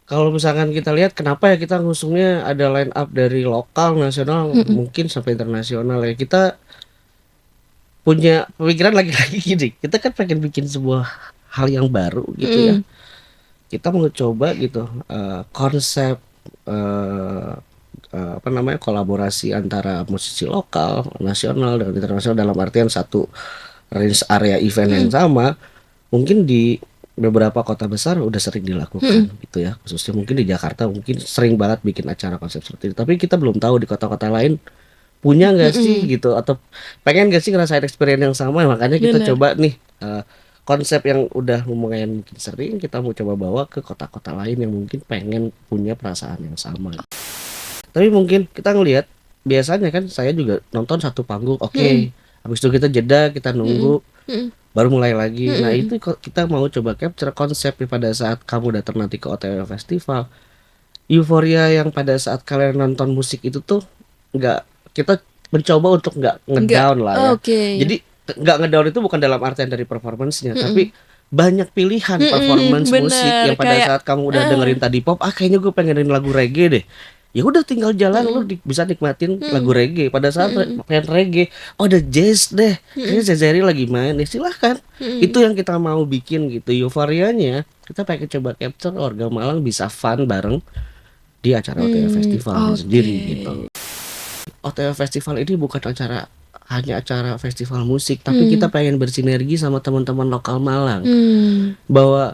Kalau misalkan kita lihat kenapa ya kita ngusungnya ada line up dari lokal, nasional, Mhm. mungkin sampai internasional ya. Kita punya pemikiran lagi-lagi gini, kita kan pengen bikin sebuah hal yang baru gitu ya. Mhm. Kita mau coba gitu, konsep, eee apa namanya, kolaborasi antara musisi lokal, nasional, dengan internasional dalam artian satu range area event yang Mhm. sama, mungkin di beberapa kota besar udah sering dilakukan Mhm. gitu ya, khususnya mungkin di Jakarta mungkin sering banget bikin acara konsep seperti itu, tapi kita belum tahu di kota-kota lain punya nggak sih Mhm. gitu, atau pengen nggak sih ngerasain experience yang sama, makanya kita Bener. coba nih, konsep yang udah lumayan mungkin sering, kita mau coba bawa ke kota-kota lain yang mungkin pengen punya perasaan yang sama. Tapi mungkin kita ngelihat, biasanya kan saya juga nonton satu panggung, Mhm. oke, habis itu kita jeda, kita Mhm. nunggu, Mhm. baru mulai lagi. Nah Mhm. itu kok kita mau coba capture konsep pada saat kamu datang nanti ke OTW Festival, euforia yang pada saat kalian nonton musik itu tuh nggak, kita mencoba untuk nggak Enggak, ngedown lah ya. oke. Jadi nggak ngedown itu bukan dalam artian dari performance-nya, tapi Mhm. banyak pilihan Mhm, performance musik bener yang pada kayak saat kamu udah heeh. dengerin tadi pop, kayaknya gue pengenin lagu reggae deh. Ya udah tinggal jalan lu Mhm. bisa nikmatin lagu Mhm. reggae. Pada saat Mhm. pengen reggae, oh ada jazz deh. Kayaknya Mhm. Zezeri lagi main, ya silahkan. Itu Mhm. yang kita mau bikin gitu. Euforianya kita pengen coba capture warga Malang bisa fun bareng di acara OTW Festival ini Oke. sendiri gitu. OTW Festival ini bukan hanya acara festival musik, tapi kita Mmm. pengen bersinergi sama teman-teman lokal Malang. Mmm. Bahwa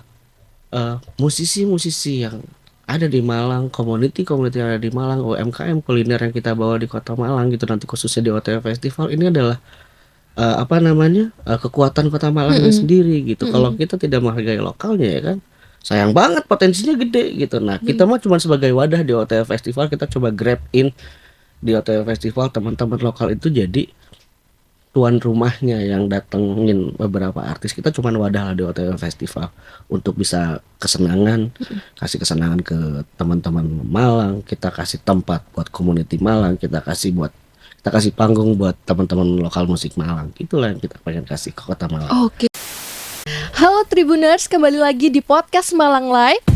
musisi-musisi yang ada di Malang, community-community yang ada di Malang, UMKM kuliner yang kita bawa di kota Malang gitu nanti khususnya di OTW Festival ini adalah, apa namanya, kekuatan kota Malangnya Mhm. sendiri gitu. Kalau Mhm. kita tidak menghargai lokalnya ya kan, sayang banget potensinya gede gitu. Nah kita Ben mah cuma sebagai wadah di OTW Festival, kita coba grab in di OTW Festival, teman-teman lokal itu jadi tuan rumahnya yang datengin beberapa artis. Kita cuman wadah lah di OTW Festival untuk bisa kesenangan, Mhm. kasih kesenangan ke teman-teman Malang, kita kasih tempat buat community Malang, kita kasih panggung buat teman-teman lokal musik Malang. Itulah yang kita pengen kasih ke kota Malang. Oke. Halo Tribuners, kembali lagi di podcast Malang Live.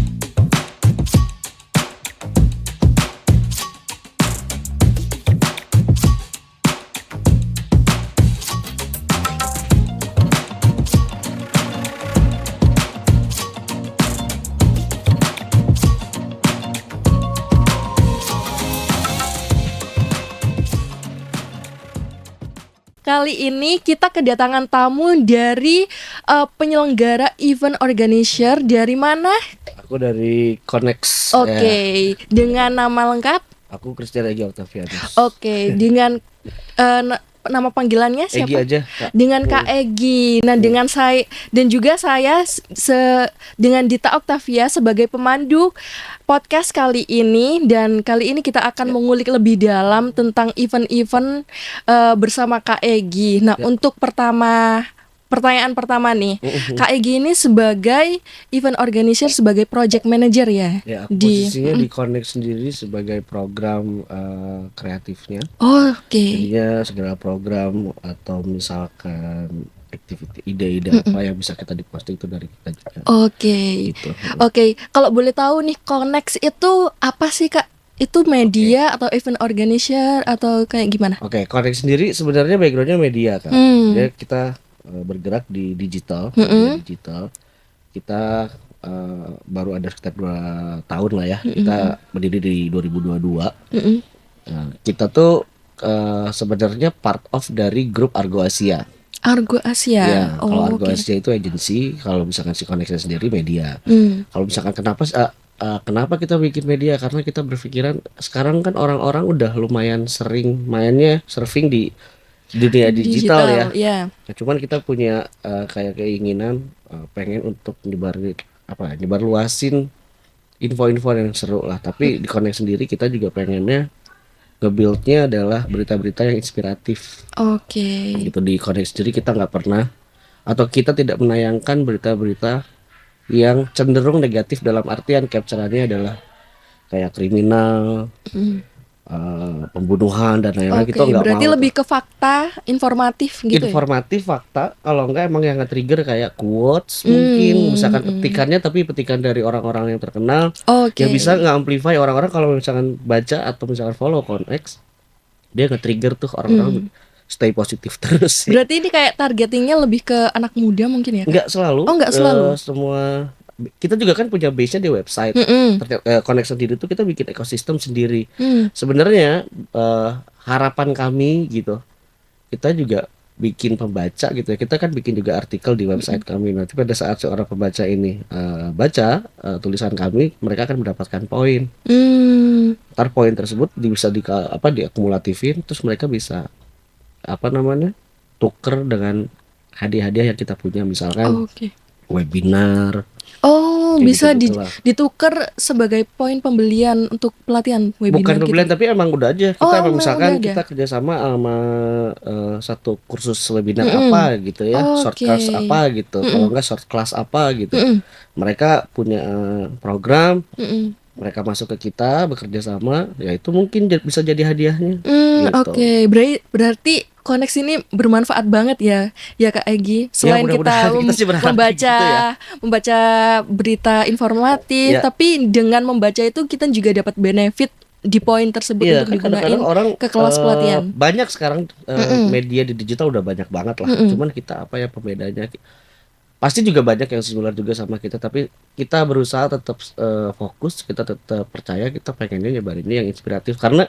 Kali ini kita kedatangan tamu dari penyelenggara event organizer dari mana? Aku dari Konex ya. Oke, dengan nama lengkap? Aku Christian Egi Octavianus. Oke, dengan nama panggilannya Egi siapa? aja, Kak. Dengan Kak Egi. Nah, dengan saya dan juga saya dengan Dita Octavia sebagai pemandu podcast kali ini, dan kali ini kita akan Ya. mengulik lebih dalam tentang event-event bersama Kak Egi. Nah, Ya. untuk pertanyaan pertama nih, Kak Egi ini sebagai event organizer, sebagai project manager ya Ya, aku di. posisinya di Konex sendiri sebagai program kreatifnya. Oke. Jadinya segala program atau misalkan activity, ide-ide Mm-mm. apa yang bisa kita diposting itu dari kita juga. Oke. Gitu. Oke, kalau boleh tahu nih, Connect itu apa sih, Kak? Itu media atau event organizer atau kayak gimana? Oke, Konex sendiri sebenarnya backgroundnya media, Kak. Hmm. Jadi kita bergerak di digital, media Mm-mm. digital. Kita baru ada sekitar 2 tahun lah ya. Mm-mm. Kita berdiri di 2022. Mm-mm. Nah, kita tuh sebenarnya part of dari grup Argo Asia. Argo Asia. Ya, kalau Oh, Argo oke. Asia itu agensi, kalau misalkan si Koneksi sendiri media. Hmm. Kalau misalkan kenapa kita bikin media? Karena kita berpikiran sekarang kan orang-orang udah lumayan sering mainnya surfing di dunia digital ya. Digital, ya. Nah, cuman kita punya kayak keinginan pengen untuk nyebar luasin info-info yang seru lah. Tapi di Connect sendiri kita juga pengennya nge-build-nya adalah berita-berita yang inspiratif. Oke. Gitu di Connect sendiri kita nggak pernah atau kita tidak menayangkan berita-berita yang cenderung negatif dalam artian capture-annya adalah kayak kriminal, Mm. pembunuhan dan lain-lain, Oke, kita nggak berarti mau lebih tuh. ke fakta, informatif gitu ya? Informatif, fakta, kalau enggak emang yang nge-trigger kayak quotes mungkin, Hmm, misalkan mm. petikannya tapi petikan dari orang-orang yang terkenal, yang Oke. bisa nge-amplify orang-orang kalau misalkan baca atau misalkan follow konteks, dia nge-trigger tuh orang-orang Hmm. stay positif terus sih. Berarti ini kayak targetingnya lebih ke anak muda mungkin ya, Kak? Nggak selalu, Oh, nggak selalu? semua, kita juga kan punya base-nya di website. Mm-mm. Connect sendiri tuh kita bikin ekosistem sendiri. Hmm. Sebenarnya harapan kami gitu, kita juga bikin pembaca gitu ya. Kita kan bikin juga artikel di website kami. Nanti pada saat seorang pembaca ini baca tulisan kami, mereka akan mendapatkan poin. Hmm. Ntar poin tersebut bisa diakumulatifin, terus mereka bisa apa namanya tuker dengan hadiah-hadiah yang kita punya, misalkan Oke. webinar Oh, kayak gitu bisa gitulah. ditukar sebagai poin pembelian untuk pelatihan Bukan webinar pembelian gitu. tapi emang udah aja, kita Oh, emang memang udah misalkan ada. kita kerjasama sama satu kursus webinar Mm-mm. apa gitu ya, short Oke. course apa gitu, kalau Mm-mm. enggak short class apa gitu, Mm-mm. mereka punya program, Mm-mm. mereka masuk ke kita bekerja sama, ya itu mungkin bisa jadi hadiahnya gitu. Oke. Berarti koneksi ini bermanfaat banget ya, ya Kak Egi. Ya Selain kita mudah-mudahan kita sih berharap kayak membaca gitu ya. membaca berita informatif, Ya, tapi dengan membaca itu kita juga dapat benefit di poin tersebut iya untuk kan kadang-kadang digunain orang ke kelas pelatihan. banyak sekarang Mm-mm. media di digital udah banyak banget lah. Mm-mm. Cuman kita apa ya pembedanya? Pasti juga banyak yang similar juga sama kita, tapi kita berusaha tetap fokus, kita tetap percaya, kita pengennya nyebarin ini yang inspiratif karena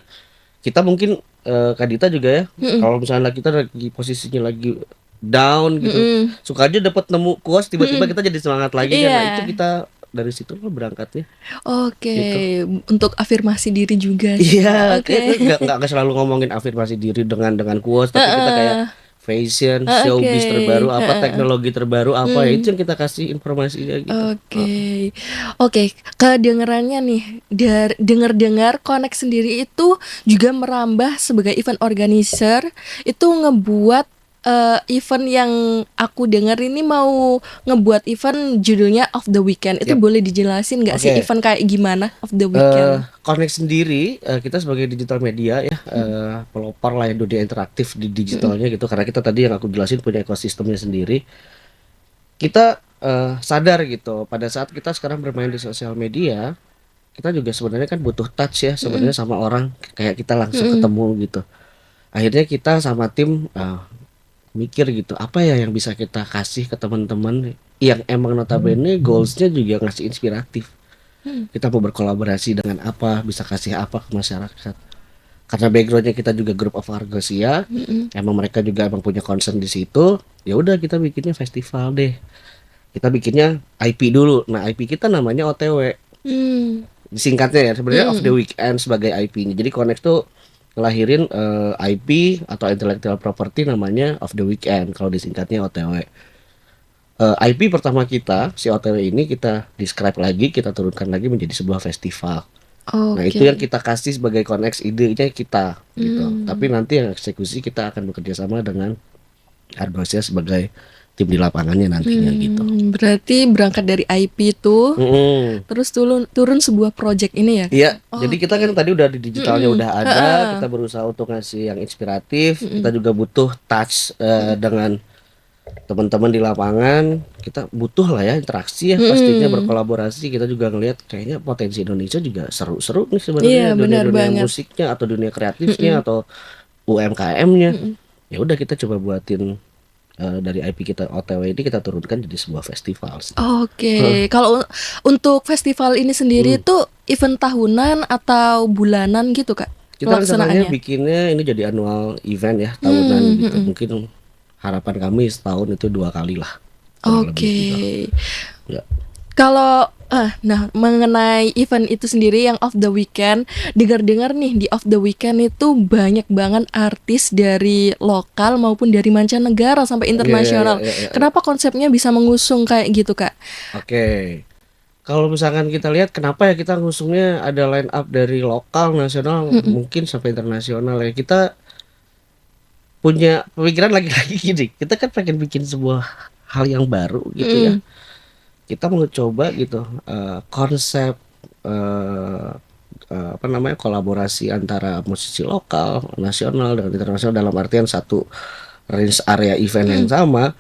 kita mungkin Kak Dita juga ya, Mm-mm. kalau misalnya kita lagi posisinya lagi down gitu, Mm-mm. suka aja dapat nemu quotes tiba-tiba Mm-mm. kita jadi semangat lagi kan. Nah, itu Iya. kita dari situ lah berangkatnya Oke, gitu. untuk afirmasi diri juga nih. Iya, kayak Oke. nggak selalu ngomongin afirmasi diri dengan quotes, tapi kita kayak Heeh. fashion, Oke. showbiz terbaru apa, Heeh. teknologi terbaru apa, ya itu Hmm. yang kita kasih informasinya gitu. Oke, oke. Kedengerannya nih, dengar-dengar Connect sendiri itu juga merambah sebagai event organizer, itu ngebuat event yang aku dengar ini mau ngebuat event judulnya Of the Weekend. Itu Yap. boleh dijelasin nggak sih Oke. event kayak gimana Of the Weekend? Connect sendiri, kita sebagai digital media ya, pelopor lah ya dunia interaktif di digitalnya gitu. Karena kita tadi yang aku jelasin punya ekosistemnya sendiri. Kita sadar gitu, pada saat kita sekarang bermain di sosial media, kita juga sebenarnya kan butuh touch ya sebenarnya sama orang, kayak kita langsung Mm-mm. ketemu gitu. Akhirnya kita sama tim mikir gitu, apa ya yang bisa kita kasih ke teman-teman yang emang notabene goalsnya juga ngasih inspiratif. Kita mau berkolaborasi dengan apa, bisa kasih apa ke masyarakat. Karena backgroundnya kita juga group of Argosia, Mm-mm. emang mereka juga emang punya concern di situ. Ya udah kita bikinnya festival deh. Kita bikinnya IP dulu. Nah IP kita namanya OTW. Hmm. Singkatnya ya sebenarnya Of the Mm-mm. Weekend sebagai IP-nya. Jadi Connect tuh ngelahirin IP atau intellectual property namanya Of the Weekend kalau disingkatnya OTW. IP pertama kita si OTW ini kita describe lagi, kita turunkan lagi menjadi sebuah festival. Nah itu yang Oke. kita kasih sebagai Connect, idenya kita gitu. Tapi Hmm. nanti yang eksekusi kita akan bekerja sama dengan Argosia sebagai tim di lapangannya nantinya gitu. Berarti berangkat dari IP itu, Mm-mm. terus turun turun sebuah project ini ya, Iya, Kak? jadi kita kan Oke. tadi udah di digitalnya Mm-mm. udah ada, Heeh. kita berusaha untuk ngasih yang inspiratif, kita Mm-mm. juga butuh touch Mm-mm. dengan teman-teman di lapangan, kita butuh lah ya interaksi ya pastinya Mm-mm. berkolaborasi, kita juga ngelihat kayaknya potensi Indonesia juga seru-seru nih Iya, sebenarnya benar dunia-dunia banget. musiknya atau dunia kreatifnya Mm-mm. atau UMKM-nya. Mm-mm. Ya udah kita coba buatin dari IP kita OTW ini kita turunkan jadi sebuah festival sih. Oke, kalau untuk festival ini sendiri Hmm. itu event tahunan atau bulanan gitu, Kak, Kita rencananya pelaksanaannya? bikinnya ini jadi annual event ya tahunan gitu. Mm-mm. Mungkin harapan kami setahun itu 2 kali lah kurang lebih Oke. gitu. Ya. Kalau nah mengenai event itu sendiri yang Of the Weekend, dengar-dengar nih di Of the Weekend itu banyak banget artis dari lokal maupun dari mancanegara sampai Iya, iya, iya, internasional. iya, iya, iya. Kenapa konsepnya bisa mengusung kayak gitu, Kak? Oke. Kalau misalkan kita lihat kenapa ya kita ngusungnya ada line up dari lokal, nasional, Mm-mm. mungkin sampai internasional ya. Kita punya pemikiran lagi-lagi gini. Kita kan pengen bikin sebuah hal yang baru gitu ya. Mm-mm. Kita mau coba gitu konsep apa namanya, kolaborasi antara musisi lokal, nasional, dengan internasional dalam artian satu range area event yang Mhm. sama,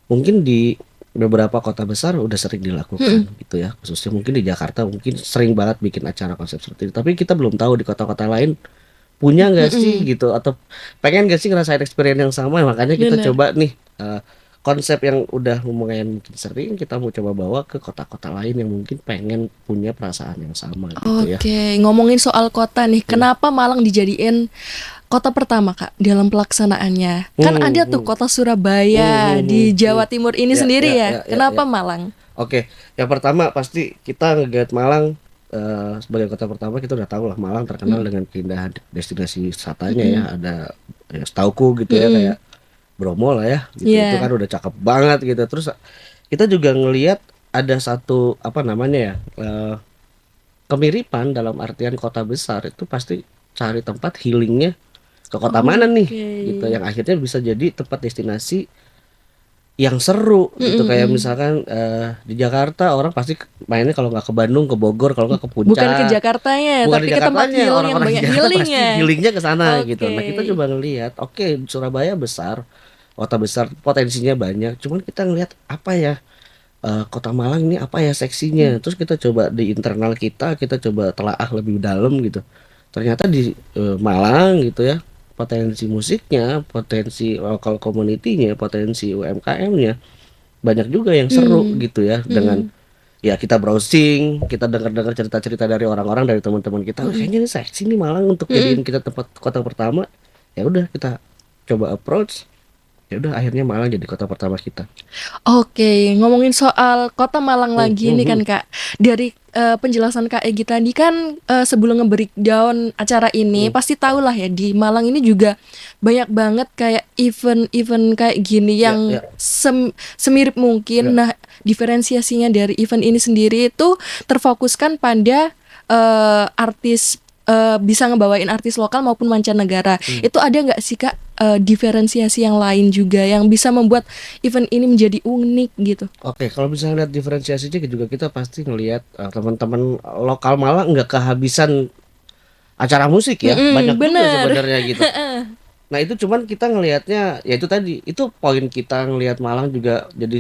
mungkin di beberapa kota besar udah sering dilakukan Mhm. gitu ya, khususnya mungkin di Jakarta mungkin sering banget bikin acara konsep seperti itu. Tapi kita belum tahu di kota-kota lain punya nggak sih Mhm. gitu, atau pengen nggak sih ngerasain experience yang sama. Makanya kita Bener. coba nih konsep yang udah lumayan mungkin sering, kita mau coba bawa ke kota-kota lain yang mungkin pengen punya perasaan yang sama gitu ya. Oke, ngomongin soal kota nih, Hmm. kenapa Malang dijadiin kota pertama, Kak, dalam pelaksanaannya? Kan Hmm, ada tuh hmm, kota hmm, Surabaya hmm, hmm, di hmm. Jawa Timur ini Ya, sendiri ya, ya. ya, ya, ya. Kenapa Malang? Oke, yang pertama pasti kita nge-guide Malang sebagai kota pertama. Kita udah tahu lah Malang terkenal Mhm. dengan keindahan destinasi wisatanya ya. Mhm. Ada ya, setauku gitu ya, kayak Mhm. Bromo lah ya gitu. Itu kan Iya. udah cakep banget gitu. Terus kita juga ngelihat ada satu apa namanya ya, kemiripan dalam artian kota besar itu pasti cari tempat healingnya ke kota mana nih Oke. gitu, yang akhirnya bisa jadi tempat destinasi yang seru gitu. Mhm. Kayak Mhm. misalkan di Jakarta orang pasti mainnya kalau nggak ke Bandung, ke Bogor, kalau nggak ke Bukan ke Puncak. Jakartanya, Bukan tapi di ke tempat Jakartanya, healing yang orang-orang di banyak Jakarta healing pasti ya. healingnya ke sana gitu. Oke. Nah kita coba ngelihat, oke Surabaya besar, kota besar potensinya banyak, cuman kita ngelihat apa ya, kota Malang ini apa ya seksinya. Mhm. Terus kita coba di internal kita coba telaah lebih dalam gitu. Ternyata di Malang gitu ya, potensi musiknya, potensi lokal community-nya, potensi UMKM-nya banyak juga yang seru Mhm. gitu ya. Dengan Mhm. ya kita browsing, kita dengar-dengar cerita-cerita dari orang-orang, dari teman-teman kita, "Wah, Mhm. kayaknya ini seksi nih Malang untuk Mhm. jadiin kita tempat kota pertama." Ya udah kita coba approach, ya udah akhirnya Malang jadi kota pertama kita. Oke, ngomongin soal Kota Malang Hmm, lagi hmm, nih hmm. kan Kak. Dari penjelasan Kak Egy tadi kan sebelum nge-breakdown acara ini Hmm. pasti tahu lah ya di Malang ini juga banyak banget kayak event-event kayak gini Ya, yang ya, semirip mungkin. ya. Nah, diferensiasinya dari event ini sendiri itu terfokuskan pada artis bisa ngebawain artis lokal maupun mancanegara. Hmm. Itu ada nggak sih Kak diferensiasi yang lain juga yang bisa membuat event ini menjadi unik gitu? Oke, kalau misalnya lihat diferensiasinya juga kita pasti ngelihat teman-teman lokal Malang nggak kehabisan acara musik ya, Mhm, banyak juga bener. sebenarnya gitu. Nah itu cuman kita ngelihatnya ya itu tadi, itu poin kita ngelihat Malang juga jadi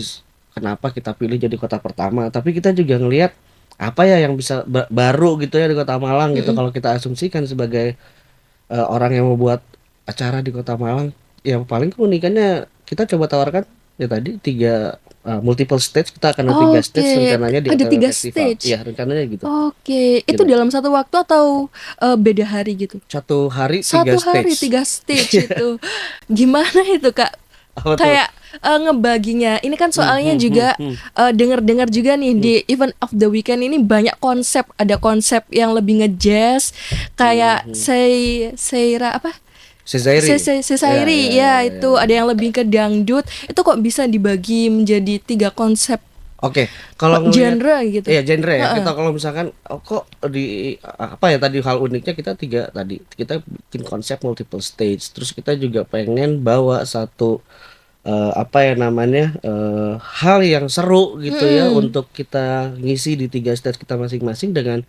kenapa kita pilih jadi kota pertama. Tapi kita juga ngelihat apa ya yang bisa baru gitu ya di kota Malang gitu. Mhm. Kalau kita asumsikan sebagai orang yang membuat acara di kota Malang, yang paling keunikannya kita coba tawarkan ya tadi tiga multiple stage. Kita akan ada tiga stage Oke, rencananya di ada OTW 3 Festival. stage. Iya rencananya gitu. Oke, itu Gitu. dalam satu waktu atau beda hari gitu? Satu hari tiga 1 hari stage. 3 stage itu. Gimana itu, Kak? Apa tuh? Kayak ngebaginya. Ini kan Hmm, soalnya hmm, hmm, juga hmm, dengar-dengar juga nih hmm, di event of the weekend ini banyak konsep. Ada konsep yang lebih nge-jazz hmm, kayak hmm. Seira apa? Sezairi. Ya, ya, Sesairi ya, ya ya, itu ya. ada yang lebih ke dangdut. Itu kok bisa dibagi menjadi 3 konsep Oke, kalau ngelihat genre gitu? ya genre ya, Heeh. kita kalau misalkan kok di apa ya tadi hal uniknya, kita tiga tadi kita bikin konsep multiple stage. Terus kita juga pengen bawa satu apa ya namanya, hal yang seru gitu ya Mhm. untuk kita ngisi di tiga stage kita masing-masing. Dengan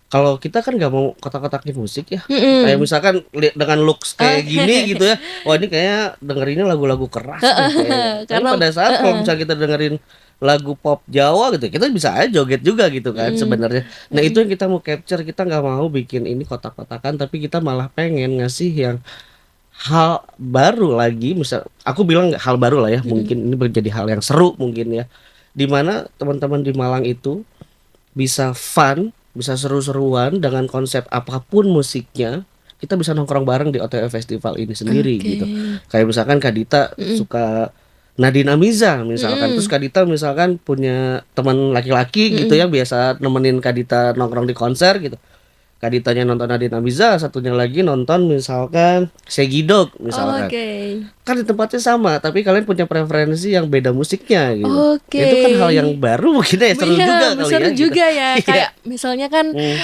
kalau kita kan nggak mau kotak-kotakin musik ya, kayak Mhm. misalkan dengan looks kayak Oke. gini gitu ya, wah ini kayak dengerinnya lagu-lagu keras nih kayaknya. Heeh, Tapi karena pada saat kalau heeh. misalnya kita dengerin lagu pop Jawa gitu, kita bisa aja joget juga gitu kan Mhm. sebenarnya. Nah itu Mhm. yang kita mau capture, kita nggak mau bikin ini kotak-kotakan, tapi kita malah pengen ngasih yang hal baru lagi. Misal aku bilang nggak hal baru lah ya, Mhm. mungkin ini menjadi hal yang seru mungkin ya, dimana teman-teman di Malang itu bisa fun, bisa seru-seruan dengan konsep apapun musiknya. Kita bisa nongkrong bareng di OTW Festival ini sendiri Oke. gitu. Kayak misalkan Kak Dita Mhm. suka Nadine Amiza misalkan, terus Mhm. Kak Dita misalkan punya teman laki-laki gitu Mhm. ya, biasa nemenin Kak Dita nongkrong di konser gitu. Kak Ditanya nonton Nadine Amiza, satunya lagi nonton misalkan Segidog misalkan. Oke. Kan di tempatnya sama, tapi kalian punya preferensi yang beda musiknya gitu. Oke. Itu kan hal yang baru mungkin ya, seru Iya, juga kali seru ya gitu. juga ya. Iya. Kayak misalnya kan Hmm.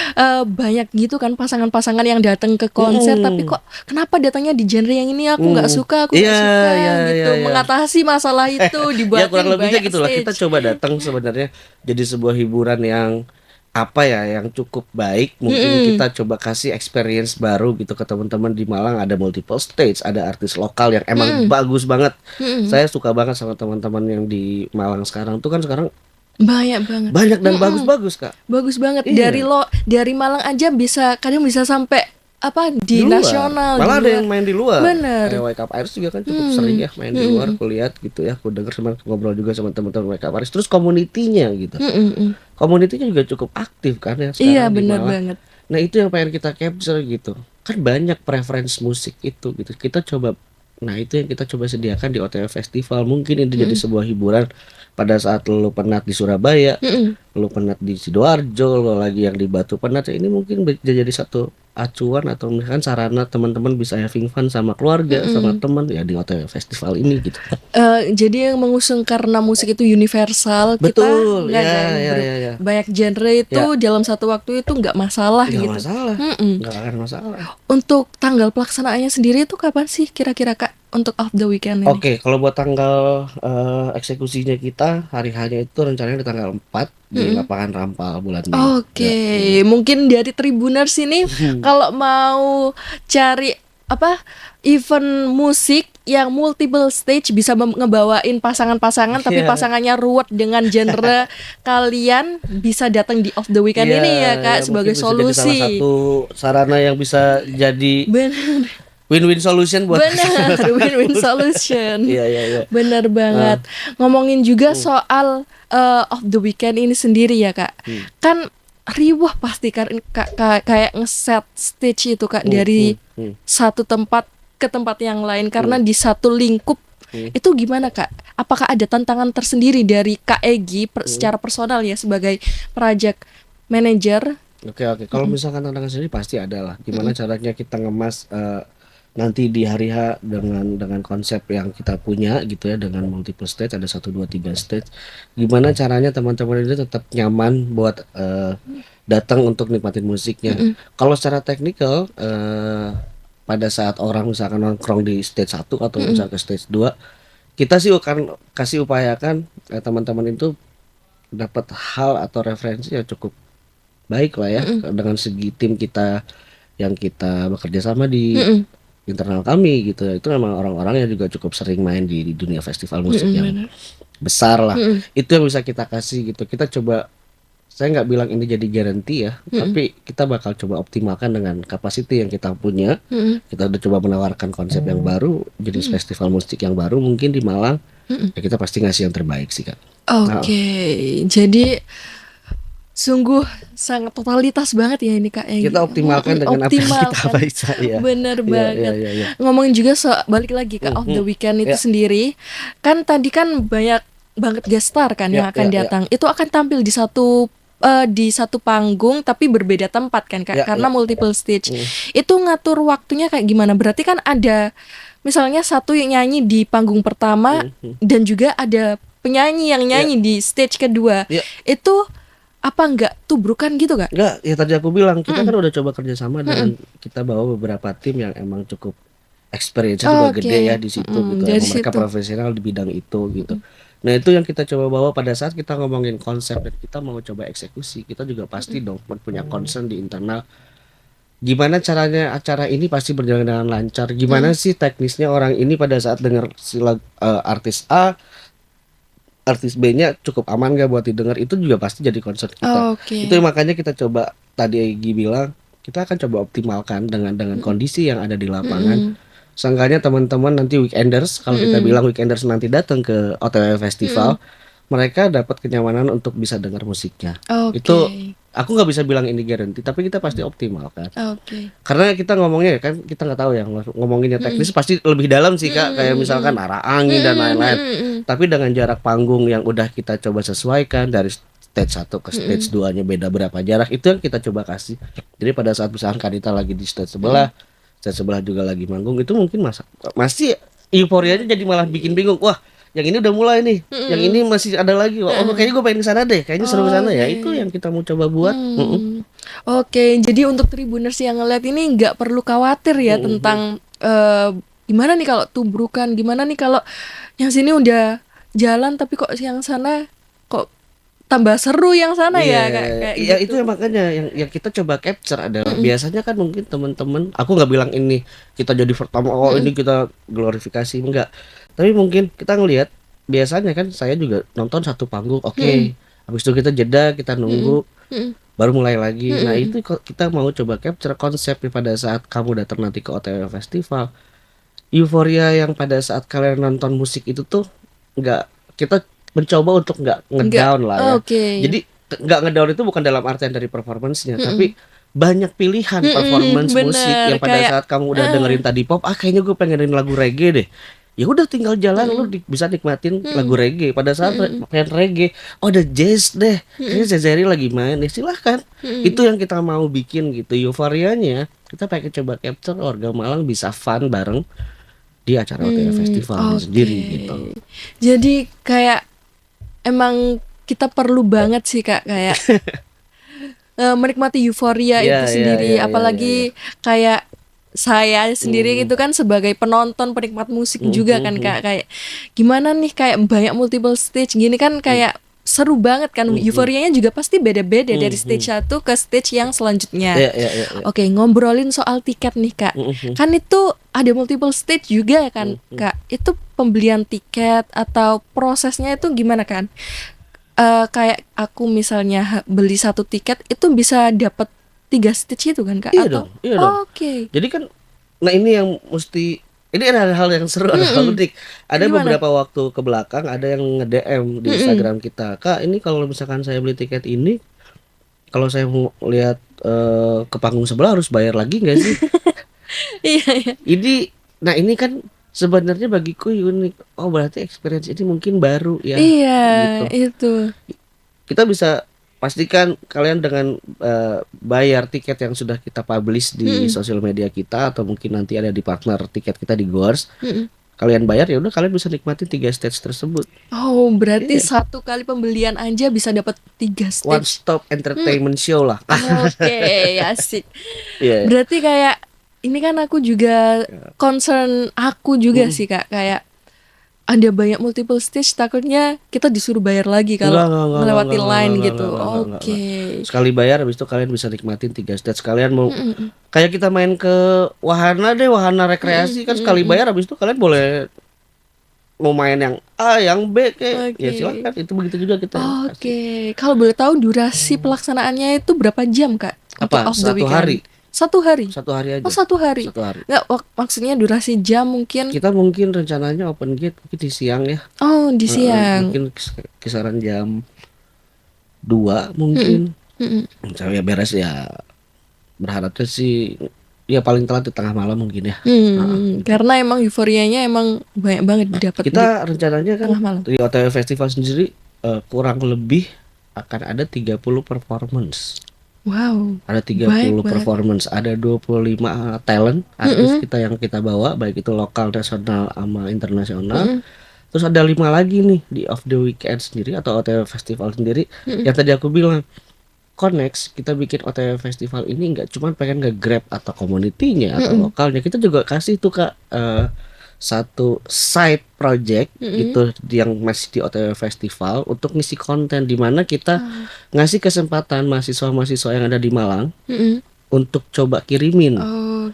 banyak gitu kan pasangan-pasangan yang datang ke konser, tapi Mm-mm. kok kenapa datangnya di genre yang ini? Hmm. Aku Iya, nggak iya, suka iya, gitu. iya. Mengatasi masalah itu Ya kurang dibuatin lebihnya banyak gitulah. Kita stage. coba datang sebenarnya jadi sebuah hiburan yang apa ya yang cukup baik, mungkin Mhm, kita coba kasih experience baru gitu ke teman-teman di Malang. Ada multiple stage, ada artis lokal yang emang mhm, bagus banget. mhm. Saya suka banget sama teman-teman yang di Malang sekarang tuh, kan sekarang Banyak banget. banyak dan Mhm. bagus-bagus, Kak. Bagus banget Iya, dari Malang aja bisa kadang bisa sampai apa di di luar. nasional di Malah ada luar. yang main di luar. Kayak Bener. Wake Up Iris juga kan cukup sering Mhm. ya main di luar, Mhm. aku lihat gitu ya. Aku denger sama ngobrol juga sama teman-teman Wake Up Iris. Terus komunitinya gitu. Mhm, mhm. Komunitinya juga cukup aktif kan ya Iya sekarang di bener Malang. banget. Nah, itu yang pengen kita capture gitu. Kan banyak preference musik itu gitu. Nah, itu yang kita coba sediakan di OTW Festival. Mungkin itu jadi Mhm. sebuah hiburan pada saat lu penat di Surabaya, Mhm. lu penat di Sidoarjo, lu lagi yang di Batu Penat. Ya ini mungkin bisa jadi satu acuan atau misalkan sarana teman-teman bisa having fun sama keluarga, sama Mhm. teman ya di OTW Festival ini gitu. Jadi yang mengusung karena musik itu universal, kita Betul, nggak ada ya yang ya ya ya. banyak genre itu Ya, dalam satu waktu itu nggak masalah nggak gitu. masalah. Mhm. Nggak akan masalah. Untuk tanggal pelaksanaannya sendiri itu kapan sih kira-kira Kak untuk Off the Weekend ini? Oke, kalau buat tanggal eksekusinya kita hari hanya itu rencananya di tanggal 4 di Mhm. lapangan Rampal bulan Mei. Oke, Ya. mungkin dari Tribuners ini kalau mau cari apa event musik yang multiple stage bisa ngebawain pasangan-pasangan tapi Iya, pasangannya ruwet dengan genre kalian bisa datang di Off the Weekend iya, ini ya ya Kak mungkin sebagai bisa jadi salah solusi. satu sarana yang bisa jadi Bener, win-win solution buat bener, pasangan win-win tersebut. solution. Iya, iya, iya. Bener Nah, banget. Ngomongin juga hmm, soal Off the Weekend ini sendiri ya Kak. hmm, Kan riwah pasti kan kayak ngeset stage itu Kak hmm, hmm, dari hmm, satu tempat ke tempat yang lain karena hmm, di satu lingkup hmm, itu gimana Kak? Apakah ada tantangan tersendiri dari Kak Egi hmm. secara personal ya sebagai project manager? Oke, oke. Kalau Mm-mm, misalkan tantangan sendiri pasti ada lah. Gimana mm-mm, caranya kita ngemas nanti di hari H dengan konsep yang kita punya gitu ya, dengan multiple stage, ada satu 2 3 stage. Gimana caranya teman-teman ini tetap nyaman buat datang untuk nikmatin musiknya. mm-mm, Kalau secara teknikal pada saat orang misalkan nongkrong di stage 1 atau mm-mm, misalkan ke stage 2, kita sih akan kasih upayakan teman-teman itu dapat hal atau referensi yang cukup baik lah ya mm-mm, dengan segi tim kita yang kita bekerja sama di mm-mm, internal kami gitu. Itu memang orang-orang yang juga cukup sering main di dunia festival musik mm-mm, yang bener. besar lah. Mm-mm, Itu yang bisa kita kasih gitu. Kita coba, saya nggak bilang ini jadi guarantee ya, mm-mm, tapi kita bakal coba optimalkan dengan kapasiti yang kita punya. mm-mm, Kita udah coba menawarkan konsep yang baru, jenis mm-mm, festival musik yang baru mungkin di Malang. mm-mm. Ya kita pasti ngasih yang terbaik sih, Kak. Nah, Oke, jadi sungguh sangat totalitas banget ya ini Kak kita Egi. optimalkan dengan apa yang kita Optimalkan. bisa ya. Bener Iya, iya, banget. iya, iya. Ngomongin juga balik lagi ke Off the Mhm. Weekend itu Ya, sendiri. Kan tadi kan banyak banget guest star kan ya, yang akan ya, ya, datang. Itu akan tampil di satu panggung tapi berbeda tempat kan Kak ya, karena ya, ya. multiple stage. Mm, Itu ngatur waktunya kayak gimana? Berarti kan ada misalnya satu yang nyanyi di panggung pertama mm, mm. dan juga ada penyanyi yang Ya, nyanyi di stage kedua. ya. Itu apa nggak tubrukan gitu Kak? Enggak, ya tadi aku bilang kita Mm-mm, kan udah coba kerjasama mm-mm. dengan, kita bawa beberapa tim yang emang cukup experience-nya juga Oke, gede ya di situ gitu. dari Emang mereka situ. profesional di bidang itu gitu. Mm-mm, Nah, itu yang kita coba bawa pada saat kita ngomongin konsep dan kita mau coba eksekusi. Kita juga pasti mm-mm, dong punya concern di internal. Gimana caranya acara ini pasti berjalan dengan lancar? Gimana mm-mm. sih teknisnya orang ini pada saat dengar artis A, artis B-nya cukup aman gak buat didengar? Itu juga pasti jadi concern kita. Itu Oke. yang makanya kita coba, tadi Egy bilang kita akan coba optimalkan dengan Mm-mm, kondisi yang ada di lapangan. mm-mm, Seenggaknya teman-teman nanti weekenders, kalau kita mm-mm, bilang weekenders nanti datang ke OTW mm-mm. Festival, mereka dapat kenyamanan untuk bisa dengar musiknya. Oke, Itu aku nggak bisa bilang ini guarantee, tapi kita pasti optimalkan. oke. Karena kita ngomongnya kan kita nggak tahu ya, ngomonginnya Mm-mm, teknis pasti lebih dalam sih Kak, kayak mm-mm, misalkan mm-mm, arah angin dan mm-mm, lain-lain. mm-mm, Tapi dengan jarak panggung yang udah kita coba sesuaikan dari stage 1 ke stage mm-mm, 2-nya beda berapa jarak, itu yang kita coba kasih. Jadi pada saat misalkan Kanita lagi di mm-mm. stage sebelah juga lagi manggung, itu mungkin masih euforianya jadi malah bikin bingung. Wah, yang ini udah mulai nih. Yang ini Mm-mm, masih ada lagi. Oh, mm-mm. kayaknya gue pengen ke sana deh. Kayaknya seru ke sana ya. Itu Oke. yang kita mau coba buat. Hmm. Oke, jadi untuk Tribuners yang ngeliat ini nggak perlu khawatir ya tentang gimana nih kalau tubrukan, gimana nih kalau yang sini udah jalan tapi kok yang sana kok tambah seru yang sana Iya, ya Kak, kayak iya itu gitu. yang makanya yang kita coba capture adalah biasanya kan mungkin teman-teman, aku nggak bilang ini kita jadi pertama, oh Mhm ini kita glorifikasi enggak. Tapi mungkin kita ngelihat biasanya kan saya juga nonton satu panggung, oke. mhm Habis itu kita jeda, kita mhm nunggu, mhm baru mulai lagi. Nah, mhm itu kok kita mau coba capture konsepnya pada saat kamu datang nanti ke OTW Festival. Euforia yang pada saat kalian nonton musik itu tuh nggak, kita mencoba untuk nggak enggak, ngedown lah ya. oke, Jadi nggak ngedown itu bukan dalam artian dari performance-nya, tapi mhm banyak pilihan mhm, performance musik bener yang pada kayak saat kamu udah heeh, dengerin tadi pop, kayaknya gue pengenin lagu reggae deh. Ya udah tinggal jalan lu mhm bisa nikmatin lagu mhm reggae. Pada saat mhm pengen reggae, oh ada jazz deh. Kayaknya mhm Zezeri lagi main, ya silahkan. Itu mhm, yang kita mau bikin gitu. Euforianya kita pengen coba capture warga Malang bisa fun bareng di acara OTW Festivalnya oke. sendiri gitu. Jadi kayak emang kita perlu banget sih Kak, kayak menikmati euforia Iya itu iya sendiri, iya iya iya iya. apalagi kayak saya sendiri Mhm, itu kan sebagai penonton penikmat musik mhm juga kan mhm Kak, kayak gimana nih kayak banyak multiple stage gini kan mhm kayak seru banget kan, mhm euforianya juga pasti beda-beda dari stage mhm. satu ke stage yang selanjutnya. Iya iya iya iya. Oke, ngobrolin soal tiket nih Kak, Mhm kan itu ada multiple stage juga kan mhm. Kak, itu pembelian tiket atau prosesnya itu gimana kan? Kayak aku misalnya beli satu tiket itu bisa dapat 3 stage itu kan Kak? Iya Atau dong iya dong. oke, Jadi kan, nah ini yang mesti, ini ada hal yang seru, ada hal mhm, unik. Ada gimana? beberapa waktu ke belakang ada yang nge-DM di Mhm. Instagram kita, "Kak, ini kalau misalkan saya beli tiket ini, kalau saya mau lihat, ke panggung sebelah harus bayar lagi nggak sih?" Iya iya. Ini, nah ini kan sebenarnya bagiku unik. Oh berarti experience ini mungkin baru ya, Iya, gitu. itu. Kita bisa pastikan kalian dengan, bayar tiket yang sudah kita publish di Mhm sosial media kita atau mungkin nanti ada di partner tiket kita di Gors, mhm. kalian bayar ya udah kalian bisa nikmatin 3 stage tersebut. Oh, berarti Iya, satu kali pembelian aja bisa dapat 3 one stage. stop Hmm, entertainment show lah. oke, asik. Iya, Berarti kayak ini kan aku juga iya. concern aku juga Mhm. sih Kak, kayak ada banyak multiple stage takutnya kita disuruh bayar lagi kalau melewati line gitu. Enggak. Oke. Sekali bayar habis itu kalian bisa nikmatin 3 stage. Kalian mau Mhm mhm. kayak kita main ke wahana deh, wahana Mhm rekreasi kan mhm sekali mhm. bayar habis itu kalian boleh mau main yang A, yang B kek, ya Oke. silakan. Itu begitu juga kita kasih. Oke. Kalau boleh tahu durasi pelaksanaannya itu berapa jam, Kak, untuk Apa? off the Satu weekend? hari, Satu hari? satu hari Oh, aja, satu hari? satu hari. Nggak, maksudnya durasi jam mungkin? Kita mungkin rencananya open gate mungkin di siang ya. Oh, di siang. Mungkin kisaran jam 2 Mhm mungkin. mhm. Saya beres ya, berharapnya sih ya paling telat di tengah malam mungkin ya. Gitu. Karena emang euforianya emang banyak banget didapat di Kita rencananya kan tengah malam. di OTW Festival sendiri, kurang lebih akan ada 30 performance. Wow, Ada baik 30 banget. performance, ada 25 talent artis Mhm kita yang kita bawa baik itu lokal, nasional, sama internasional. mhm Terus ada 5 lagi nih di Off the Weekend sendiri atau OTW Festival sendiri mhm yang tadi aku bilang. Connect, kita bikin OTW Festival ini nggak cuma pengen nge-grab atau community-nya atau mhm lokalnya, kita juga kasih tuh Kak, satu side project mhm. itu yang masih di OTW Festival untuk ngisi konten di mana kita Oh, ngasih kesempatan mahasiswa-mahasiswa yang ada di Malang mhm. untuk coba kirimin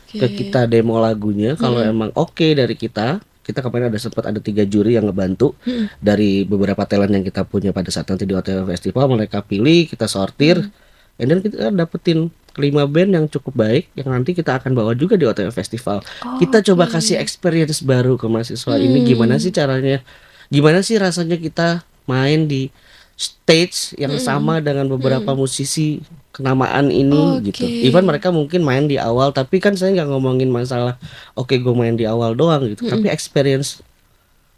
ke Oke. kita demo lagunya. Kalau Mhm emang oke dari kita kemarin ada sempat ada 3 juri yang ngebantu mhm dari beberapa talent yang kita punya pada saat nanti di OTW Festival, mereka pilih, kita sortir, mhm. and then kita dapetin 5 band yang cukup baik yang nanti kita akan bawa juga di OTW Festival. Kita coba Oke. kasih experience baru ke mahasiswa ini, gimana sih Mmm. caranya, gimana sih rasanya kita main di stage yang Mhm sama dengan beberapa mhm. musisi kenamaan ini gitu. Oke. Even mereka mungkin main di awal, tapi kan saya nggak ngomongin masalah oke gue main di awal doang gitu, Mhm. tapi experience,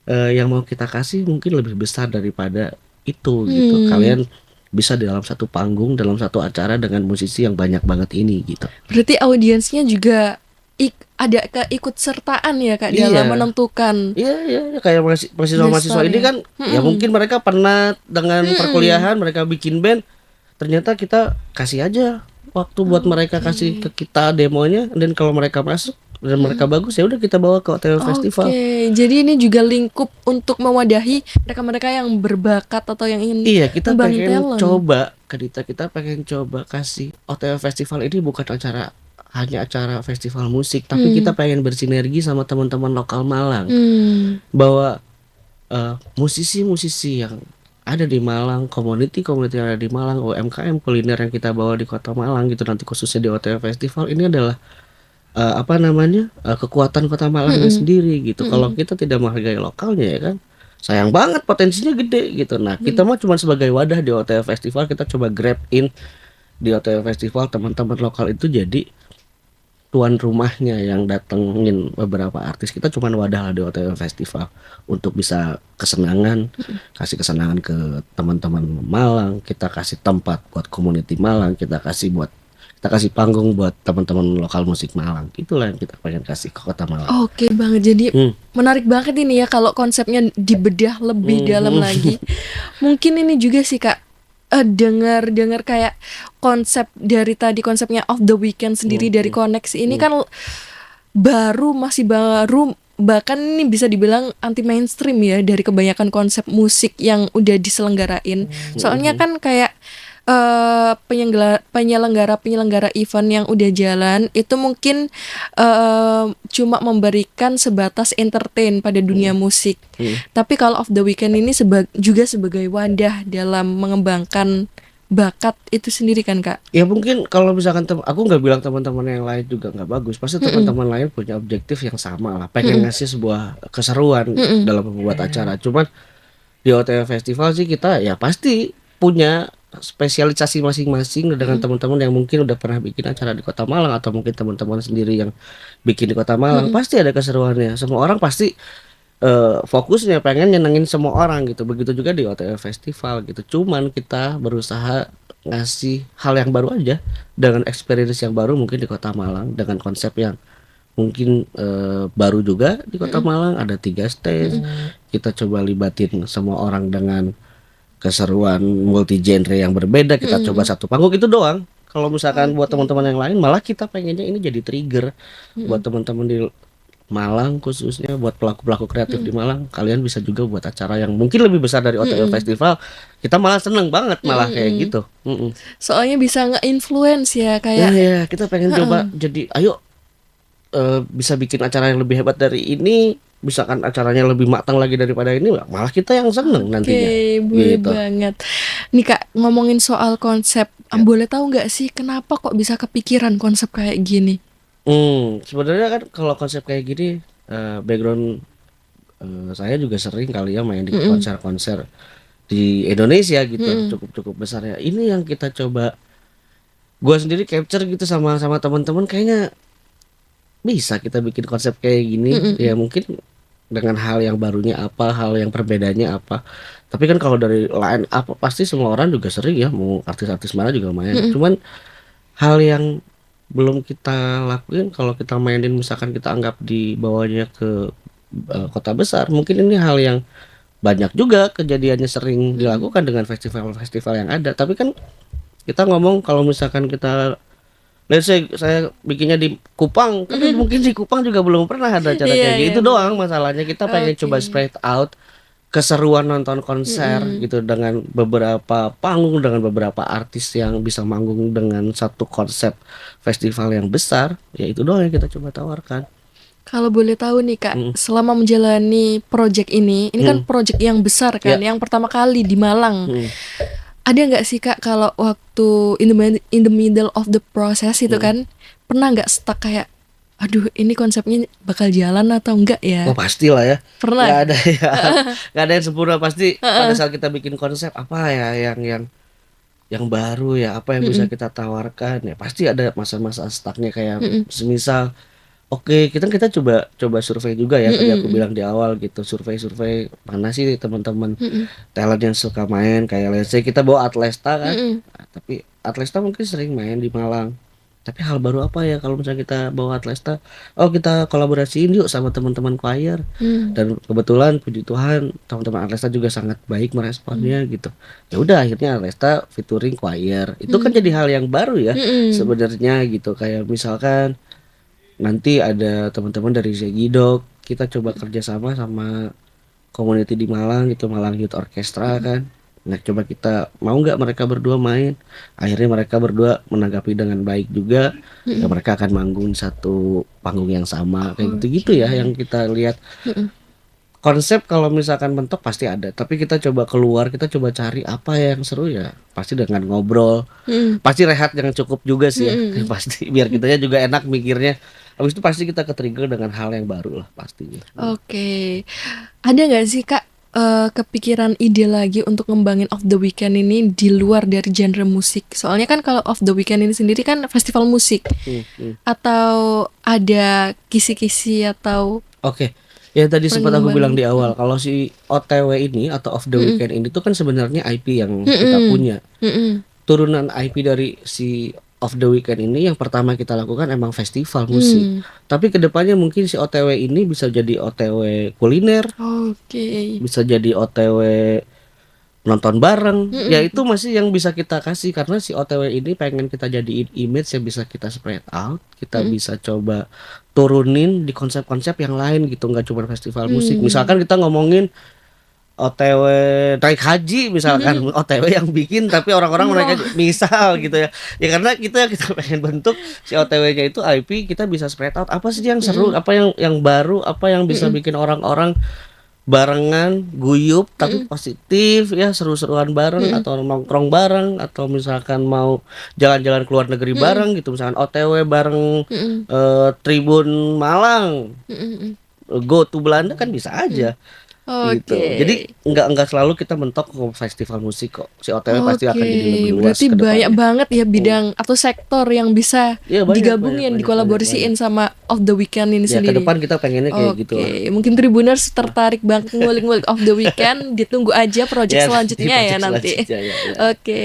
yang mau kita kasih mungkin lebih besar daripada itu gitu. Mmm. Kalian bisa di dalam satu panggung, dalam satu acara dengan musisi yang banyak banget ini gitu. Berarti audiensnya juga ada keikutsertaan ya, Kak, dalam Iya. menentukan Iya, kayak mahasiswa-mahasiswa ini gestarnya? kan ya Mhm mungkin mereka penat dengan mhm. perkuliahan, mereka bikin band, ternyata kita kasih aja waktu buat mereka kasih Oke. ke kita demonya, dan kalau mereka masuk dan mereka bagus, ya udah kita bawa ke OTW Festival. Oke, jadi ini juga lingkup untuk mewadahi mereka-mereka yang berbakat atau yang ingin Iya, kita membangun pengen talent. coba kita pengen coba kasih OTW Festival ini bukan hanya acara festival musik, tapi kita pengen bersinergi sama teman-teman lokal Malang. Bahwa musisi-musisi yang ada di Malang, community-community yang ada di Malang, UMKM kuliner yang kita bawa di Kota Malang gitu nanti khususnya di OTW Festival ini adalah kekuatan Kota Malangnya sendiri gitu. Kalau kita tidak menghargai lokalnya ya kan, sayang banget potensinya gede gitu. Nah, kita mah cuma sebagai wadah di OTW Festival, kita coba grab in di OTW Festival teman-teman lokal itu jadi tuan rumahnya yang datengin beberapa artis. Kita cuman wadah lah di OTW Festival untuk bisa kasih kesenangan ke teman-teman Malang, kita kasih tempat buat community Malang, kita kasih panggung buat teman-teman lokal musik Malang. Itulah yang kita pengen kasih ke Kota Malang. Oke banget, jadi Hmm. menarik banget ini ya kalau konsepnya dibedah lebih dalam lagi. Mungkin ini juga sih Kak, dengar kayak konsep dari tadi konsepnya of the weekend sendiri dari Koneksi ini kan masih baru, bahkan ini bisa dibilang anti mainstream ya dari kebanyakan konsep musik yang udah diselenggarain. Soalnya kan kayak penyelenggara event yang udah jalan itu mungkin cuma memberikan sebatas entertain pada dunia musik. Tapi kalau Off the Weekend ini juga sebagai wadah dalam mengembangkan bakat itu sendiri kan Kak? Ya mungkin kalau misalkan aku nggak bilang teman-teman yang lain juga nggak bagus. Pasti teman-teman lain punya objektif yang sama lah, pengen ngasih sebuah keseruan dalam membuat acara. Cuman di OTW Festival sih kita ya pasti punya spesialisasi masing-masing dengan teman-teman yang mungkin udah pernah bikin acara di Kota Malang atau mungkin teman-teman sendiri yang bikin di Kota Malang. Pasti ada keseruannya. Semua orang pasti fokusnya pengen nyenengin semua orang gitu. Begitu juga di OTW Festival gitu. Cuman kita berusaha ngasih hal yang baru aja dengan experience yang baru mungkin di Kota Malang dengan konsep yang mungkin baru juga di Kota Malang. Ada 3 stage. Kita coba libatin semua orang dengan keseruan multi genre yang berbeda. Kita coba satu panggung itu doang. Kalau misalkan buat teman-teman yang lain, malah kita pengennya ini jadi trigger buat teman-teman di Malang khususnya, buat pelaku-pelaku kreatif di Malang. Kalian bisa juga buat acara yang mungkin lebih besar dari OTW Festival. Kita malah seneng banget malah kayak gitu. Soalnya bisa nge-influence ya kayak Ya, kita pengen coba jadi ayo bisa bikin acara yang lebih hebat dari ini. Misalkan acaranya lebih matang lagi daripada ini, malah kita yang seneng nantinya. Oke, boleh Gitu. banget. Nih Kak, ngomongin soal konsep, boleh tahu nggak sih kenapa kok bisa kepikiran konsep kayak gini? Sebenarnya kan kalau konsep kayak gini background saya juga sering kali ya main di konser-konser di Indonesia gitu, cukup besar ya. Ini yang kita coba, gua sendiri capture gitu sama teman-teman, kayaknya bisa kita bikin konsep kayak gini. Ya mungkin dengan hal yang barunya apa, hal yang perbedaannya apa. Tapi kan kalau dari line up pasti semua orang juga sering ya, mau artis-artis mana juga main. Cuman hal yang belum kita lakuin kalau kita mainin, misalkan kita anggap dibawanya ke kota besar, mungkin ini hal yang banyak juga kejadiannya sering dilakukan dengan festival-festival yang ada. Tapi kan kita ngomong kalau misalkan kita, let's say saya bikinnya di Kupang, kan mungkin di Kupang juga belum pernah ada acara Iya, kayak gitu. iya, Itu doang masalahnya. Kita pengen coba spread out keseruan nonton konser gitu dengan beberapa panggung, dengan beberapa artis yang bisa manggung dengan satu konsep festival yang besar. Ya itu doang yang kita coba tawarkan. Kalau boleh tahu nih Kak, selama menjalani project ini kan project yang besar kan, yang pertama kali di Malang. Ada nggak sih Kak kalau waktu in the middle of the process itu kan, pernah nggak stuck kayak, aduh ini konsepnya bakal jalan atau enggak ya? Oh pastilah ya. Pernah? Nggak ada ya. Nggak ada yang sempurna pasti. Pada saat kita bikin konsep apa ya yang baru ya, apa yang bisa kita tawarkan ya, pasti ada masa-masa stucknya kayak semisal oke, kita coba survei juga ya. Tadi aku bilang di awal gitu, survei mana sih teman-teman talent yang suka main, kayak let's say kita bawa Atlesta kan. Nah, tapi Atlesta mungkin sering main di Malang. Tapi hal baru apa ya kalau misalnya kita bawa Atlesta? Oh, kita kolaborasiin yuk sama teman-teman choir. Dan kebetulan puji Tuhan teman-teman Atlesta juga sangat baik meresponnya gitu. Ya udah akhirnya Atlesta featuring choir. Itu kan jadi hal yang baru ya sebenarnya gitu. Kayak misalkan nanti ada teman-teman dari Zegidog, kita coba kerjasama sama community di Malang gitu, Malang Youth Orchestra Mhm kan. Nah coba kita mau nggak mereka berdua main, akhirnya mereka berdua menanggapi dengan baik juga, ya mhm. mereka akan manggung satu panggung yang sama kayak gitu-gitu ya Oke. yang kita lihat. Mhm Konsep kalau misalkan mentok pasti ada, tapi kita coba keluar, kita coba cari apa yang seru ya, pasti dengan ngobrol, mhm pasti rehat yang cukup juga sih ya, mhm pasti biar mhm. kitanya juga enak mikirnya. Habis itu pasti kita ke-trigger dengan hal yang baru lah pastinya. Oke. Ada nggak sih Kak, kepikiran ide lagi untuk ngembangin Off The Weekend ini di luar dari genre musik? Soalnya kan kalau Off The Weekend ini sendiri kan festival musik, Hmm, hmm. atau ada kisi-kisi atau Oke, yang tadi sempat aku bilang pengembangan? di awal, kalau si OTW ini atau Off The Mhm Weekend ini tuh kan sebenarnya IP yang kita mhm punya. mhm Turunan IP dari si Off The Weekend ini yang pertama kita lakukan emang festival musik. mhm. Tapi kedepannya mungkin si OTW ini bisa jadi OTW kuliner, Oke. bisa jadi OTW nonton bareng. Ya Mhm itu masih yang bisa kita kasih karena si OTW ini pengen kita jadiin image yang bisa kita spread out, kita mhm. bisa coba turunin di konsep-konsep yang lain gitu, nggak cuma festival musik. Mmm. Misalkan kita ngomongin OTW naik haji misalkan, Mhm. OTW yang bikin tapi orang-orang mereka Wah. misal gitu ya. Ya karena kita pengen bentuk si OTW-nya itu IP, kita bisa spread out apa sih yang seru, Mhm apa yang baru, apa yang bisa mhm bikin orang-orang barengan, guyup tapi mhm positif ya, seru-seruan bareng mhm atau nongkrong bareng atau misalkan mau jalan-jalan ke luar negeri mhm bareng gitu, misalkan OTW bareng mhm Tribun Malang, mhm mhm go to Belanda kan bisa mhm. aja. Gitu. Oke. Jadi nggak selalu kita mentok ke festival musik kok. Si OTW pasti akan Oke, jadi lebih luas berarti ke banyak depannya. banget ya Hmm. bidang atau sektor yang bisa Iya banyak banyak digabungin, banyak banyak banyak. dikolaborasiin sama Off The Weekend ini Ya ke sendiri. depan kita pengennya kayak gitulah. Oke, mungkin Tribuners tertarik banget ngulik-ngulik Off The Weekend, ditunggu aja project Ya nanti selanjutnya ya project nanti. selanjutnya ya ya. Oke,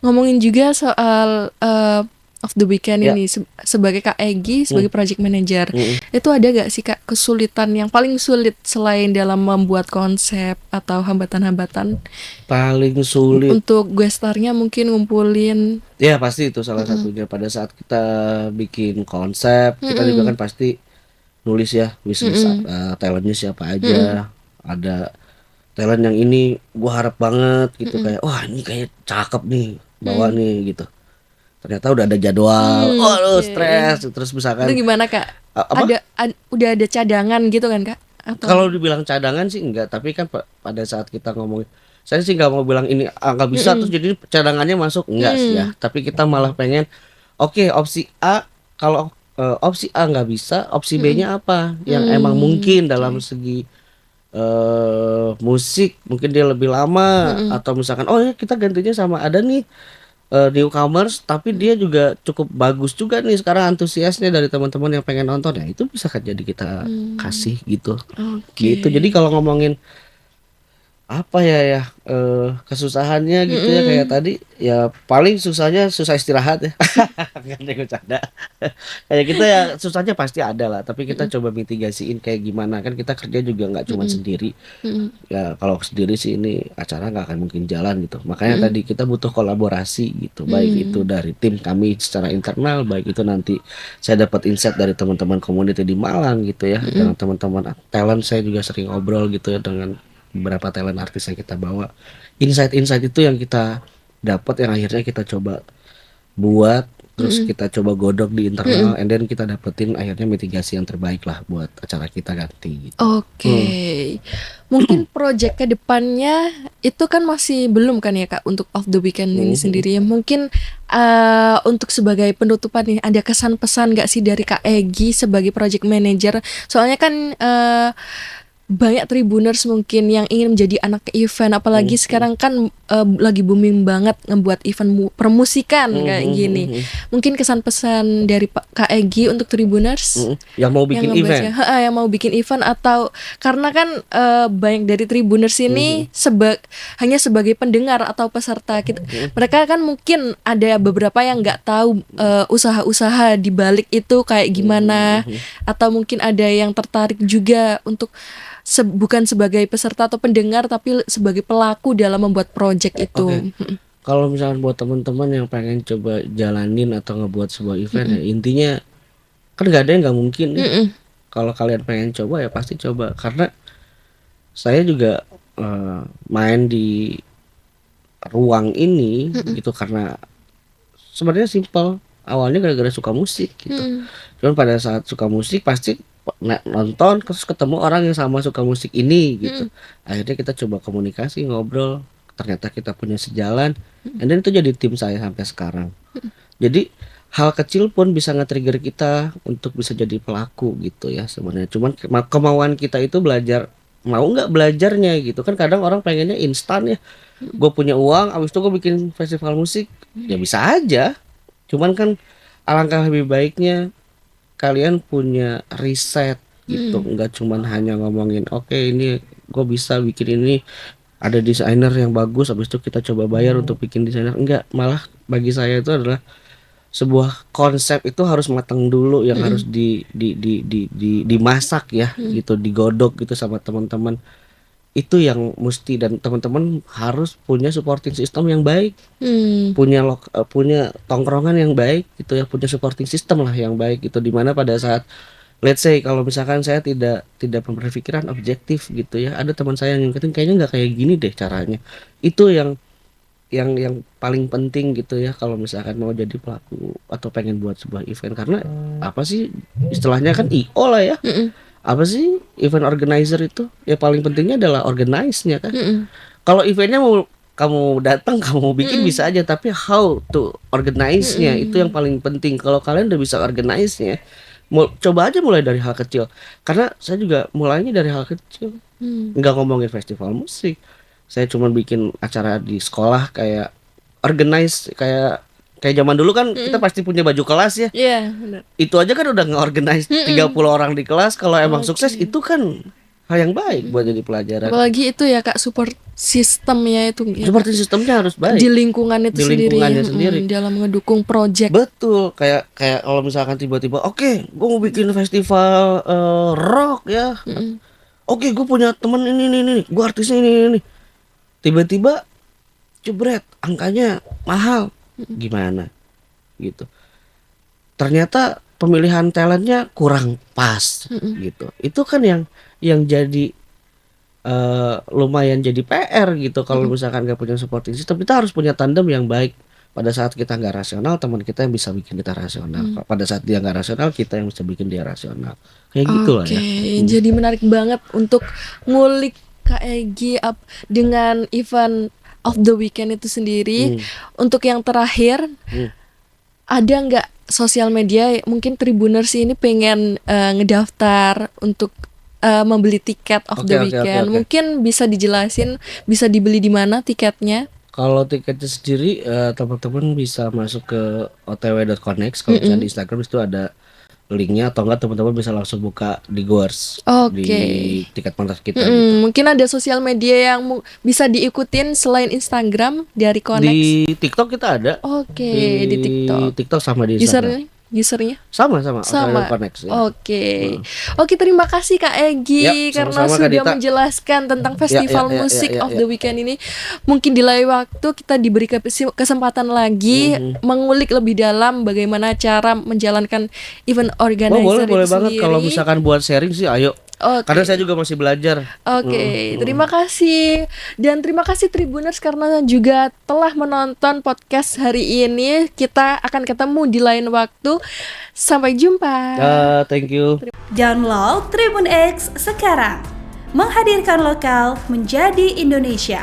ngomongin juga soal Off The Weekend Ya. ini sebagai Kak Egi, Hmm. sebagai project manager, Hmm. itu ada gak sih Kak kesulitan yang paling sulit selain dalam membuat konsep atau hambatan-hambatan Paling sulit. untuk gue starnya mungkin ngumpulin. Ya pasti itu salah Mm-mm. satunya pada saat kita bikin konsep, kita juga Mm-mm. kan pasti nulis ya wishlist Mm-mm. talentnya siapa Mm-mm. aja. Ada talent yang ini gua harap banget gitu Mm-mm. kayak wah ini kayak cakep nih bawa Mm. nih gitu. Ternyata udah ada jadwal, waduh Oke. stres. Terus Itu misalkan gimana Kak? apa? Udah ada cadangan gitu kan Kak? Atau? Kalau dibilang cadangan sih enggak, tapi kan pada saat kita ngomongin, saya sih nggak mau bilang ini nggak bisa terus Mm-mm. jadi cadangannya masuk enggak sih ya. Mm. Tapi kita malah pengen, oke opsi A kalau opsi A nggak bisa, opsi Mm-mm. B-nya apa yang emang mungkin dalam Oke. segi musik mungkin dia lebih lama Mm-mm. atau misalkan oh ya kita gantinya sama ada nih newcomers tapi dia juga cukup bagus juga nih sekarang antusiasnya dari teman-teman yang pengen nonton ya itu bisa kan jadi kita Mm. kasih gitu gitu jadi Oke. kalau ngomongin apa ya kesusahannya gitu ya kayak Mm-mm. tadi ya paling susahnya susah istirahat ya nggak ada yang bercanda kayak kita ya susahnya pasti ada lah tapi kita Mm-mm. coba mitigasiin kayak gimana kan kita kerja juga nggak cuma Mm-mm. sendiri. Mm-mm. Ya kalau sendiri sih ini acara nggak akan mungkin jalan gitu. Makanya Mm-mm. tadi kita butuh kolaborasi gitu. Baik itu Mm. dari tim kami secara internal, baik itu nanti saya dapat insight dari teman-teman community di Malang gitu ya. Mm-mm. Dengan teman-teman talent saya juga sering ngobrol gitu ya dengan beberapa talent artis yang kita bawa. Insight-insight itu yang kita dapat yang akhirnya kita coba buat terus Mm-mm. kita coba godok di internal Mm-mm. and then kita dapetin akhirnya mitigasi yang terbaik lah buat acara kita ganti gitu. Oke, mungkin project ke depannya itu kan masih belum kan ya Kak untuk Off The Weekend ini Hmm. sendiri ya. Mungkin untuk sebagai penutupan nih ada kesan pesan gak sih dari Kak Egi sebagai project manager? Soalnya kan banyak Tribuners mungkin yang ingin menjadi anak event, apalagi Hmm. sekarang kan lagi booming banget ngebuat event permusikan kayak gini. Hmm. Mungkin kesan pesan dari Kak Egi untuk Tribuners Yang mau yang bikin ngebaca, event. yang mau bikin event, atau karena kan banyak dari Tribuners ini hanya sebagai pendengar atau peserta kita, mereka kan mungkin ada beberapa yang nggak tahu usaha-usaha di balik itu kayak gimana, atau mungkin ada yang tertarik juga untuk bukan sebagai peserta atau pendengar tapi sebagai pelaku dalam membuat project Oke. itu. Kalau misalnya buat teman-teman yang pengen coba jalanin atau ngebuat sebuah event ya intinya Kan nggak ada yang nggak mungkin ya. Mm-mm. Kalau kalian pengen coba ya pasti coba, karena saya juga main di ruang ini gitu karena sebenarnya simpel. Awalnya gara-gara suka musik gitu. Mm. Cuman pada saat suka musik pasti nonton terus ketemu orang yang sama suka musik ini gitu. Akhirnya kita coba komunikasi, ngobrol, ternyata kita punya sejalan. And then itu jadi tim saya sampai sekarang. Jadi hal kecil pun bisa nge-trigger kita untuk bisa jadi pelaku gitu ya sebenarnya. Cuman kemauan kita itu belajar, mau nggak belajarnya gitu kan. Kadang orang pengennya instan ya. Gue punya uang, abis itu gue bikin festival musik, ya bisa aja. Cuman kan alangkah lebih baiknya kalian punya riset gitu, nggak cuman hanya ngomongin oke ini gue bisa bikin ini, ada desainer yang bagus, habis itu kita coba bayar untuk bikin desainer. Enggak, malah bagi saya itu adalah sebuah konsep itu harus matang dulu, yang harus dimasak ya gitu, digodok gitu sama teman-teman. Itu yang mesti, dan teman-teman harus punya supporting system yang baik, punya tongkrongan yang baik gitu ya, punya supporting system lah yang baik gitu, dimana pada saat let's say kalau misalkan saya tidak berpikiran objektif gitu ya, ada teman saya yang ngikutin kayaknya nggak kayak gini deh caranya. Itu yang paling penting gitu ya kalau misalkan mau jadi pelaku atau pengen buat sebuah event. Karena apa sih istilahnya kan IO lah ya, apa sih event organizer itu ya, paling pentingnya adalah organize-nya kan. Kalau eventnya mau kamu datang, kamu mau bikin bisa aja, tapi how to organize-nya itu yang paling penting. Kalau kalian udah bisa organize-nya, coba aja mulai dari hal kecil. Karena saya juga mulainya dari hal kecil, nggak ngomongin festival musik. Saya cuma bikin acara di sekolah, kayak organize, kayak zaman dulu kan kita pasti punya baju kelas ya. Iya, benar. Itu aja kan udah nge-organize 30 orang di kelas. Kalau emang sukses itu kan hal yang baik buat jadi pelajaran. Apalagi itu ya Kak, support sistemnya itu ya, Seperti sistemnya harus baik di lingkungan itu di sendiri, lingkungannya sendiri. dalam ngedukung project. Betul, kayak kalau misalkan tiba-tiba oke, gue mau bikin festival rock ya. Oke, gue punya temen ini, gue artisnya ini. Tiba-tiba jebret, angkanya mahal. Gimana? Gitu. Ternyata pemilihan talentnya kurang pas gitu. Itu kan yang jadi lumayan jadi PR gitu. Kalau misalkan gak punya supporting system, kita harus punya tandem yang baik. Pada saat kita nggak rasional, teman kita yang bisa bikin kita rasional. Pada saat dia nggak rasional, kita yang bisa bikin dia rasional. Kayak gitulah ya. Jadi menarik banget untuk ngulik Kak Egy dengan event of the weekend itu sendiri. Untuk yang terakhir, ada nggak sosial media mungkin Tribuners ini pengen ngedaftar untuk membeli tiket of the weekend? Mungkin bisa dijelasin, bisa dibeli di mana tiketnya? Kalau tiketnya sendiri teman-teman bisa masuk ke otw.connect. Kalau misalnya di Instagram itu ada linknya, atau enggak teman-teman bisa langsung buka di Goers di tiket kontak kita gitu. Mungkin ada sosial media yang bisa diikutin selain Instagram dari Connect. Di TikTok kita ada. Di TikTok sama di Instagram. Usernya sama Connect, ya. Oke, terima kasih Kak Egy karena sudah menjelaskan tentang festival musik of the weekend ini. Mungkin di lain waktu kita diberi kesempatan lagi mengulik lebih dalam bagaimana cara menjalankan event organizer boleh itu banget sendiri. kalau misalkan buat sharing sih ayo. Karena saya juga masih belajar. Terima kasih. Dan terima kasih Tribuners karena juga telah menonton podcast hari ini. Kita akan ketemu di lain waktu. Sampai jumpa. Thank you. Download Tribun X sekarang. Menghadirkan lokal menjadi Indonesia.